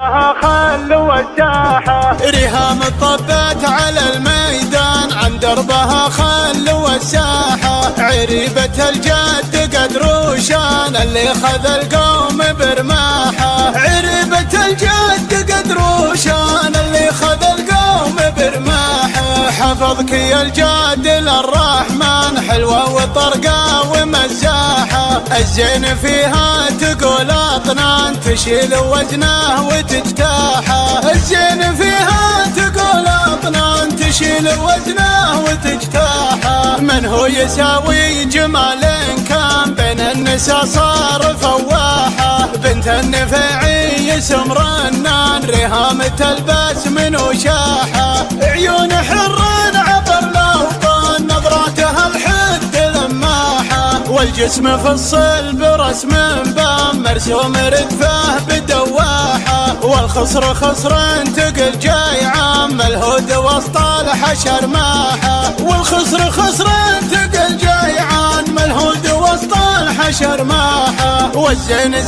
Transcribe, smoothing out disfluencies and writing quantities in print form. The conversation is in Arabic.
خل والساحة ريهام طبت على الميدان عن دربها خل والساحة. عريبة الجد قد روشان اللي خذ القوم برماحة. عريبة الجد قد روشان اللي خذ القوم برماحة. حفظك يا الجاد للرحمن حلوة وطرقة ومزاحة. الزين فيها تقول اطنان تشيل وزنه وتجتاحه. الزين فيها تقول اطنان تشيل وزنه وتجتاحه. من هو يساوي جمال كان بين النساء صار فواحه. بنت النفيعي سمرنان ريهام تلبس من وشاحه. عيون حر عبر الاوطان نظراتها الحد لماحه. والجسم في الصلب رسم بام مرسوم ردفه بدواحه. والخصر خصر تقل جاي عام الهود وسط الحشر ماحه. والخصر خصر تقل جاي عام الهود وسط الحشر ماحه. والزين